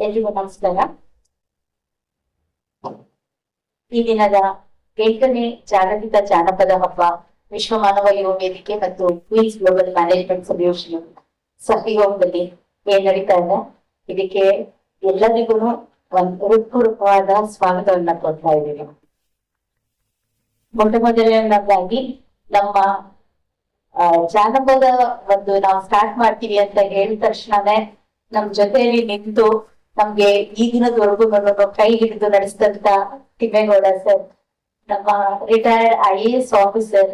ಎಲ್ರಿಗೂ ನಮಸ್ಕಾರ. ಈ ದಿನದ 8ನೇ ಜಾಗತಿಕ ಜಾನಪದ ಹಬ್ಬ ವಿಶ್ವ ಮಾನವ ಯುವ ವೇದಿಕೆ ಮತ್ತು ಕ್ವೀನ್ಸ್ ಗ್ಲೋಬಲ್ ಮ್ಯಾನೇಜ್ಮೆಂಟ್ ಸೊಲ್ಯೂಷನ್ ಸಹಯೋಗದಲ್ಲಿ ಏನ್ ನಡೀತಾ ಇದೆ. ಇದಕ್ಕೆ ಎಲ್ಲರಿಗೂ ಒಂದು ಹೃತ್ಪೂರ್ವಕವಾದ ಸ್ವಾಗತವನ್ನ ಕೊಡ್ತಾ ಇದ್ದೀವಿ. ಮೊದಲನೇದಾಗಿ ನಮ್ಮ ಜಾನಪದ ಒಂದು ನಾವು ಸ್ಟಾರ್ಟ್ ಮಾಡ್ತೀವಿ ಅಂತ ಹೇಳಿದ ತಕ್ಷಣನೇ ನಮ್ ಜೊತೆಯಲ್ಲಿ ನಿಂತು ನಮ್ಗೆ ಈಗಿನದವರೆಗೂ ಕೈ ಹಿಡಿದು ನಡೆಸಿದಂತ ತಿಮ್ಮೇಗೌಡ ಸರ್, ನಮ್ಮ ರಿಟೈರ್ಡ್ IAS ಆಫೀಸರ್,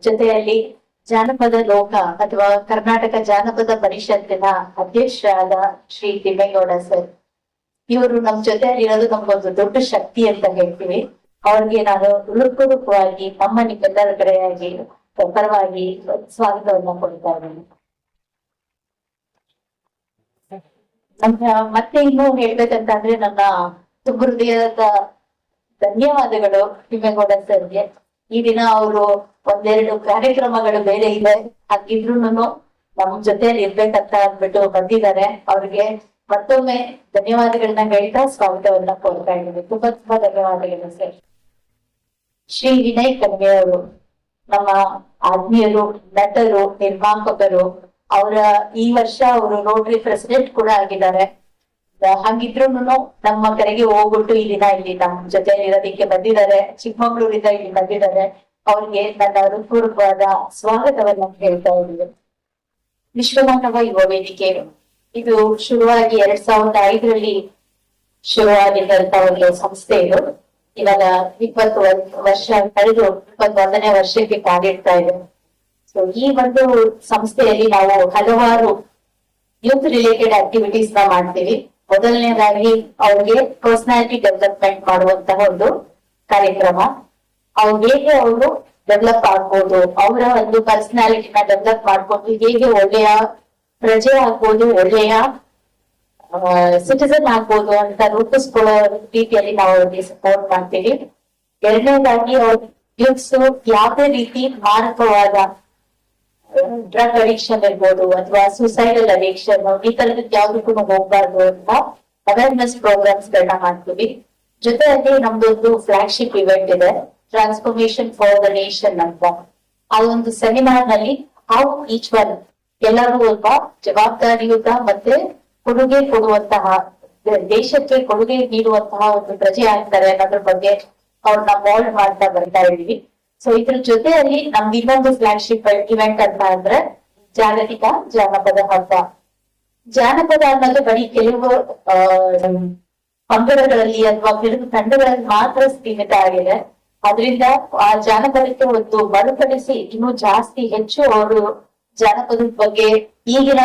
ಜೊತೆಯಲ್ಲಿ ಜಾನಪದ ಲೋಕ ಅಥವಾ ಕರ್ನಾಟಕ ಜಾನಪದ ಪರಿಷತ್ತಿನ ಅಧ್ಯಕ್ಷರಾದ ಶ್ರೀ ತಿಮ್ಮೇಗೌಡ ಸರ್, ಇವರು ನಮ್ ಜೊತೆಯಲ್ಲಿ ಇರೋದು ನಮ್ಗೊಂದು ದೊಡ್ಡ ಶಕ್ತಿ ಅಂತ ಹೇಳ್ತೀವಿ. ಅವ್ರಿಗೆ ನಾನು ಹೃತ್ಪೂರ್ವಕವಾಗಿ ನಮ್ಮ ನಿಮ್ಮೆಲ್ಲರ ಕಡೆಯಾಗಿ ಪರವಾಗಿ ಸ್ವಾಗತವನ್ನ ಕೊಡ್ತಾ ಇದ್ದೀನಿ. ಮತ್ತೆ ಇನ್ನು ಹೇಳ್ಬೇಕಂತಂದ್ರೆ ನನ್ನ ತುಂಬ ಹೃದಯದ ಧನ್ಯವಾದಗಳು ತಿಮ್ಮೇಗೌಡ ಸರ್ಗೆ. ಈ ದಿನ ಅವರು ಒಂದೆರಡು ಕಾರ್ಯಕ್ರಮಗಳು ಬೇರೆ ಇದೆ, ಹಾಗಿದ್ರು ನಮ್ ಜೊತೆಯಲ್ಲಿ ಇರ್ಬೇಕಂತ ಅಂದ್ಬಿಟ್ಟು ಬಂದಿದ್ದಾರೆ. ಅವ್ರಿಗೆ ಮತ್ತೊಮ್ಮೆ ಧನ್ಯವಾದಗಳನ್ನ ಹೇಳ್ತಾ ಸ್ವಾಗತವನ್ನ ಕೊಡ್ತಾ ಇದ್ದೀನಿ. ತುಂಬಾ ತುಂಬಾ ಧನ್ಯವಾದಗಳು ಸರ್. ಶ್ರೀ ವಿನಯ್ ಕನ್ವೆ ಅವರು ನಮ್ಮ ಆತ್ಮೀಯರು, ನಟರು, ನಿರ್ಮಾಪಕರು. ಅವರ ಈ ವರ್ಷ ಅವರು ರೋಟರಿ ಪ್ರೆಸಿಡೆಂಟ್ ಕೂಡ ಆಗಿದ್ದಾರೆ. ಹಾಗಿದ್ರು ನಮ್ಮ ಕರೆಗೆ ಹೋಗ್ಬಿಟ್ಟು ಈ ದಿನ ಇಲ್ಲಿ ನಮ್ಮ ಜೊತೆ ಇರೋದಕ್ಕೆ ಬಂದಿದ್ದಾರೆ. ಚಿಕ್ಕಮಗಳೂರಿಂದ ಇಲ್ಲಿ ಬಂದಿದ್ದಾರೆ. ಅವ್ರಿಗೆ ನನ್ನ ಹೃತ್ಪೂರ್ವಕವಾದ ಸ್ವಾಗತವನ್ನ ಹೇಳ್ತಾ ಇದ್ದೀವಿ. ವಿಶ್ವಮಾನವ ಯುವ ವೇದಿಕೆ ಇದು ಶುರುವಾಗಿ 2005ರಲ್ಲಿ ಶುರುವಾಗಿದ್ದಂತ ಒಂದು ಸಂಸ್ಥೆ. ಇದು ಇವಾಗ 20 ವರ್ಷ ಕಳೆದು 21ನೇ ವರ್ಷಕ್ಕೆ ಕಾಲಿಡ್ತಾ ಇದೆ. ಸೊ ಈ ಒಂದು ಸಂಸ್ಥೆಯಲ್ಲಿ ನಾವು ಹಲವಾರು ಯೂತ್ ರಿಲೇಟೆಡ್ ಆಕ್ಟಿವಿಟೀಸ್ ನ ಮಾಡ್ತೀವಿ. ಮೊದಲನೇದಾಗಿ ಅವ್ರಿಗೆ ಪರ್ಸನಾಲಿಟಿ ಡೆವಲಪ್ಮೆಂಟ್ ಮಾಡುವಂತಹ ಒಂದು ಕಾರ್ಯಕ್ರಮ. ಹೇಗೆ ಅವರು ಡೆವಲಪ್ ಆಗ್ಬೋದು, ಅವರ ಒಂದು ಪರ್ಸನಾಲಿಟಿನ ಡೆವಲಪ್ ಮಾಡ್ಕೊಂಡು ಹೇಗೆ ಒಳ್ಳೆಯ ಪ್ರಜೆ ಆಗ್ಬೋದು, ಒಳ್ಳೆಯ ಸಿಟಿಸನ್ ಆಗ್ಬೋದು ಅಂತ ರೂಪಿಸ್ಕೊಳ್ಳೋ ರೀತಿಯಲ್ಲಿ ನಾವು ಅವ್ರಿಗೆ ಸಪೋರ್ಟ್ ಮಾಡ್ತೀವಿ. ಎರಡನೇದಾಗಿ ಅವ್ರ ಯೂತ್ಸ್ ಯಾವುದೇ ರೀತಿ ಮಾರಕವಾದ ಡ್ರಗ್ ಅಡಿಕ್ಷನ್ ಇರ್ಬೋದು ಅಥವಾ ಸೂಸೈಡಲ್ ಅಡಿಕ್ಷನ್ ಈ ತರದಕ್ಕೆ ಯಾವ್ದಕ್ಕೂ ಹೋಗ್ಬಾರ್ದು ಅಂತ ಅವೇರ್ನೆಸ್ ಪ್ರೋಗ್ರಾಮ್ಸ್ ಗಳನ್ನ ಮಾಡ್ತೀವಿ. ಜೊತೆಯಲ್ಲಿ ನಮ್ದೊಂದು ಫ್ಲಾಗ್ಶಿಪ್ ಇವೆಂಟ್ ಇದೆ, ಟ್ರಾನ್ಸ್ಫಾರ್ಮೇಶನ್ ಫಾರ್ ದ ನೇಷನ್ ಅಂತ. ಆ ಒಂದು ಸೆಮಿನಾರ್ ನಲ್ಲಿ ಹೌ ಈಚ್ ಒನ್ ಎಲ್ಲರೂ ಒಬ್ಬ ಜವಾಬ್ದಾರಿಯುತ ಮತ್ತೆ ಕೊಡುಗೆ ಕೊಡುವಂತಹ, ದೇಶಕ್ಕೆ ಕೊಡುಗೆ ನೀಡುವಂತಹ ಒಂದು ಪ್ರಜೆ ಆಗ್ತಾರೆ ಅನ್ನೋದ್ರ ಬಗ್ಗೆ ಅವ್ರನ್ನ ಮೋಲ್ಡ್ ಮಾಡ್ತಾ ಬರ್ತಾ ಇದೀವಿ. ಸೊ ಇದ್ರ ಜೊತೆಯಲ್ಲಿ ನಮ್ಗೆ ಇನ್ನೊಂದು ಫ್ಲಾಗ್ಶಿಪ್ ಇವೆಂಟ್ ಅಂತ ಅಂದ್ರೆ ಜಾಗತಿಕ ಜಾನಪದ ಹಬ್ಬ. ಜಾನಪದ ಅನ್ನೋದು ಬರೀ ಕೆಲವು ಪಂಗಡಗಳಲ್ಲಿ ಅಥವಾ ಕೆಲವು ತಂಡಗಳಲ್ಲಿ ಮಾತ್ರ ಸೀಮಿತ ಆಗಿದೆ. ಅದರಿಂದ ಆ ಜಾನಪದಕ್ಕೆ ಒಂದು ಮರುಕಳಿಸಿ ಇನ್ನೂ ಜಾಸ್ತಿ ಹೆಚ್ಚು ಅವರು ಜಾನಪದದ ಬಗ್ಗೆ ಈಗಿನ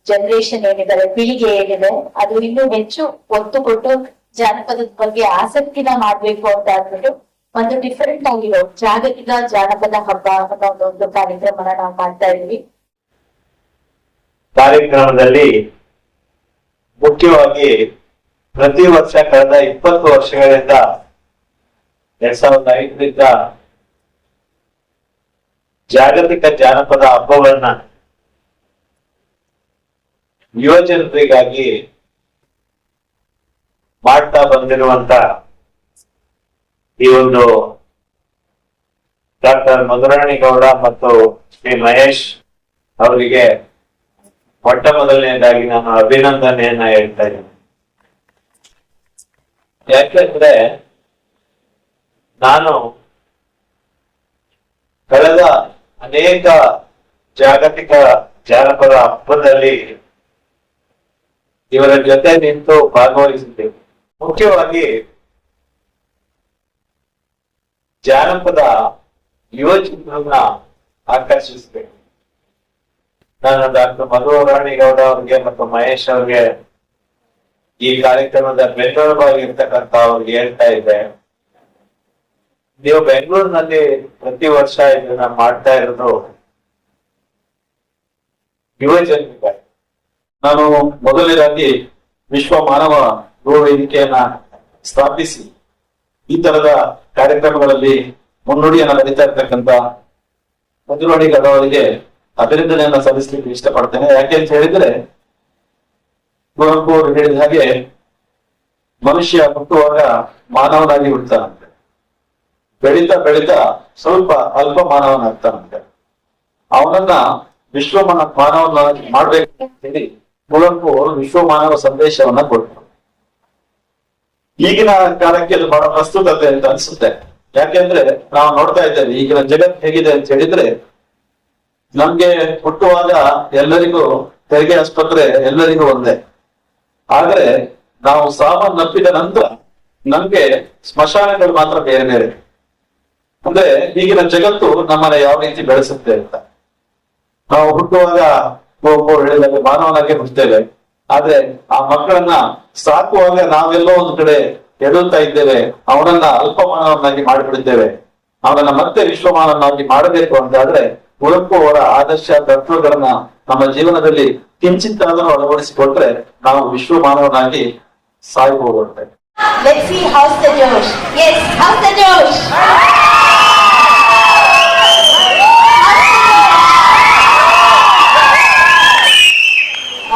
ಜನರೇಷನ್ ಏನಿದ್ದಾರೆ, ಪೀಳಿಗೆ ಏನಿದೆ, ಅದು ಇನ್ನೂ ಹೆಚ್ಚು ಒತ್ತು ಕೊಟ್ಟು ಜಾನಪದದ ಬಗ್ಗೆ ಆಸಕ್ತಿನ ಮಾಡ್ಬೇಕು ಅಂತ ಅಂದ್ಬಿಟ್ಟು ಒಂದು ಡಿಫರೆಂಟ್ ಆಗಿರೋ ಜಾಗತಿಕ ಜಾನಪದ ಹಬ್ಬ ಅನ್ನೋ ಒಂದು ಕಾರ್ಯಕ್ರಮನ ನಾವು ಮಾಡ್ತಾ ಇದೀವಿ. ಕಾರ್ಯಕ್ರಮದಲ್ಲಿ ಮುಖ್ಯವಾಗಿ ಪ್ರತಿ ವರ್ಷ ಕಳೆದ 20 ವರ್ಷಗಳಿಂದ 2005ರಿಂದ ಜಾಗತಿಕ ಜಾನಪದ ಹಬ್ಬವನ್ನ ಯುವ ಜನರಿಗಾಗಿ ಮಾಡ್ತಾ ಬಂದಿರುವಂತ ಈ ಒಂದು ಡಾಕ್ಟರ್ ಮಧುರಾಣಿಗೌಡ ಮತ್ತು ಶ್ರೀ ಮಹೇಶ್ ಅವರಿಗೆ ಮೊಟ್ಟ ಮೊದಲನೇದಾಗಿ ನಾನು ಅಭಿನಂದನೆಯನ್ನ ಹೇಳ್ತಾ ಇದ್ದೀನಿ. ಯಾಕೆಂದ್ರೆ ನಾನು ಕಳೆದ ಅನೇಕ ಜಾಗತಿಕ ಜಾನಪದ ಹಬ್ಬದಲ್ಲಿ ಇವರ ಜೊತೆ ನಿಂತು ಭಾಗವಹಿಸಿದ್ದೇವೆ. ಮುಖ್ಯವಾಗಿ ಜಾನಪದ ಯುವ ಜನರನ್ನ ಆಕರ್ಷಿಸಬೇಕು. ನಾನು ಡಾಕ್ಟರ್ ಮಧುರಾಣಿಗೌಡ ಅವ್ರಿಗೆ ಮತ್ತು ಮಹೇಶ್ ಅವ್ರಿಗೆ ಈ ಕಾರ್ಯಕ್ರಮದ ಬೆಂಬಲವಾಗಿರ್ತಕ್ಕಂಥ ಅವ್ರಿಗೆ ಹೇಳ್ತಾ ಇದ್ದೆ, ನೀವು ಬೆಂಗಳೂರಿನಲ್ಲಿ ಪ್ರತಿ ವರ್ಷ ಇದನ್ನ ಮಾಡ್ತಾ ಇರೋದು ಯುವ ಜನರಿಗಾಗಿ. ನಾನು ಮೊದಲನೇದಾಗಿ ವಿಶ್ವ ಮಾನವ ಯುವ ವೇದಿಕೆಯನ್ನ ಸ್ಥಾಪಿಸಿ ಈ ತರದ ಕಾರ್ಯಕ್ರಮಗಳಲ್ಲಿ ಮುನ್ನುಡಿಯನ್ನ ನಡೀತಾ ಇರ್ತಕ್ಕಂಥ ಮಧುರಾಣಿಗೌಡ ಅವರಿಗೆ ಅಭಿನಂದನೆಯನ್ನ ಸಲ್ಲಿಸಲಿಕ್ಕೆ ಇಷ್ಟಪಡ್ತೇನೆ. ಯಾಕೆ ಅಂತ ಹೇಳಿದ್ರೆ, ಕುವೆಂಪು ಅವರು ಹೇಳಿದ ಹಾಗೆ ಮನುಷ್ಯ ಹುಟ್ಟುವಾಗ ಮಾನವನಾಗಿ ಹುಟ್ಟುತ್ತಾನಂತೆ. ಬೆಳೀತಾ ಬೆಳೀತಾ ಸ್ವಲ್ಪ ಅಲ್ಪ ಮಾನವನಾಗ್ತಾನಂತೆ. ಅವನನ್ನ ಮಾನವನಾಗಿ ಮಾಡ್ಬೇಕು ಅಂತ ಹೇಳಿ ಕುವೆಂಪು ಅವರು ವಿಶ್ವ ಮಾನವ ಸಂದೇಶವನ್ನ ಕೊಟ್ಟರು. ಈಗಿನ ಕಾಲಕ್ಕೆ ಅದು ಬಹಳ ಪ್ರಸ್ತುತತೆ ಅಂತ ಅನ್ಸುತ್ತೆ. ಯಾಕೆಂದ್ರೆ ನಾವು ನೋಡ್ತಾ ಇದ್ದೇವೆ ಈಗಿನ ಜಗತ್ ಹೇಗಿದೆ ಅಂತ ಹೇಳಿದ್ರೆ, ನಮ್ಗೆ ಹುಟ್ಟುವಾಗ ಎಲ್ಲರಿಗೂ ತೆರಿಗೆ ಆಸ್ಪತ್ರೆ ಎಲ್ಲರಿಗೂ ಒಂದೇ. ಆದ್ರೆ ನಾವು ಸಾವನ್ನಪ್ಪಿದ ನಂತರ ನಮ್ಗೆ ಸ್ಮಶಾನಗಳು ಮಾತ್ರ ಬೇರೆ ಬೇರೆ. ಅಂದ್ರೆ ಈಗಿನ ಜಗತ್ತು ನಮ್ಮನ್ನ ಯಾವ ರೀತಿ ಬೆಳೆಸುತ್ತೆ ಅಂತ. ನಾವು ಹುಟ್ಟುವಾಗ ಹೇಳಿದಾಗ ಮಾನವನಾಗೆ ಹುಟ್ಟುತ್ತೇವೆ. ಆದ್ರೆ ಆ ಮಕ್ಕಳನ್ನ ಸಾಕುವಾಗ ನಾವೆಲ್ಲೋ ಒಂದು ಕಡೆ ಎಡುತ್ತಾ ಇದ್ದೇವೆ, ಅವನನ್ನ ಅಲ್ಪ ಮಾನವನಾಗಿ ಮಾಡಿಬಿಡುತ್ತೇವೆ. ಅವನನ್ನ ಮತ್ತೆ ವಿಶ್ವಮಾನವನಾಗಿ ಮಾಡಬೇಕು ಅಂತಾದ್ರೆ ಕುವೆಂಪು ಅವರ ಆದರ್ಶ ತತ್ವಗಳನ್ನ ನಮ್ಮ ಜೀವನದಲ್ಲಿ ಕಿಂಚಿತ್ತಾದರೂ ಅಳವಡಿಸಿಕೊಟ್ರೆ ನಾವು ವಿಶ್ವ ಮಾನವನಾಗಿ ಸಾಯ್ಬೋದು ಅಂತ. Let's see how's the Josh. Yes, how's the Josh?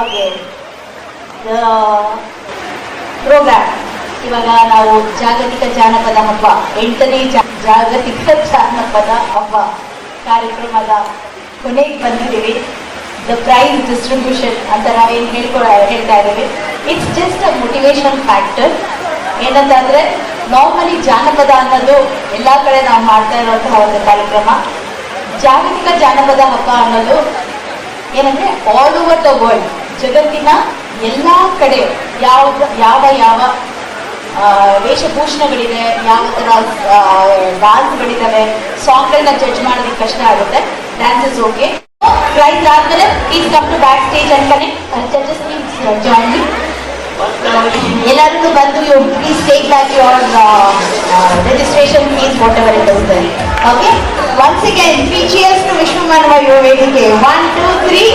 Okay. The program. ಇವಾಗ ನಾವು ಜಾಗತಿಕ ಜಾನಪದ ಹಬ್ಬ 8ನೇ ಜಾಗತಿಕ ಜಾನಪದ ಹಬ್ಬ ಕಾರ್ಯಕ್ರಮದ ಕೊನೆಗೆ ಬಂದಿದ್ದೀವಿ. ದ ಪ್ರೈಸ್ ಡಿಸ್ಟ್ರಿಬ್ಯೂಷನ್ ಅಂತ ನಾವೇನು ಹೇಳ್ತಾ ಇದ್ದೀವಿ. It's just a motivation factor. ಏನಂತಂದ್ರೆ ನಾರ್ಮಲಿ ಜಾನಪದ ಅನ್ನೋದು ಎಲ್ಲಾ ಕಡೆ ನಾವು ಮಾಡ್ತಾ ಇರುವಂತಹ ಒಂದು ಕಾರ್ಯಕ್ರಮ. ಜಾಗತಿಕ ಜಾನಪದ ಹಬ್ಬ ಅನ್ನೋದು ಏನಂದ್ರೆ ಆಲ್ ಓವರ್ ದ ವರ್ಲ್ಡ್, ಜಗತ್ತಿನ ಎಲ್ಲಾ ಕಡೆ ಯಾವ ಯಾವ ವೇಷಭೂಷಣಗಳಿದೆ, ಯಾವ ತರ ಡಾನ್ಸ್ಗಳಿದ್ದಾವೆ, ಸಾಂಗ್ಗಳನ್ನ ಜಡ್ಜ್ ಮಾಡೋದಕ್ಕೆ ಕಷ್ಟ ಆಗುತ್ತೆ. Dance is okay. ಪ್ರೈಸ್ ಆದ್ಮೇಲೆ please come to back stage and connect judges please join me. ಎಲ್ಲರೂ ಬಂದು you please take back your registration fees whatever it is there. Okay, once again 3 cheers to ವಿಶ್ವ ಮಾನವ ಯುವ ವೇದಿಕೆ. 1 2 3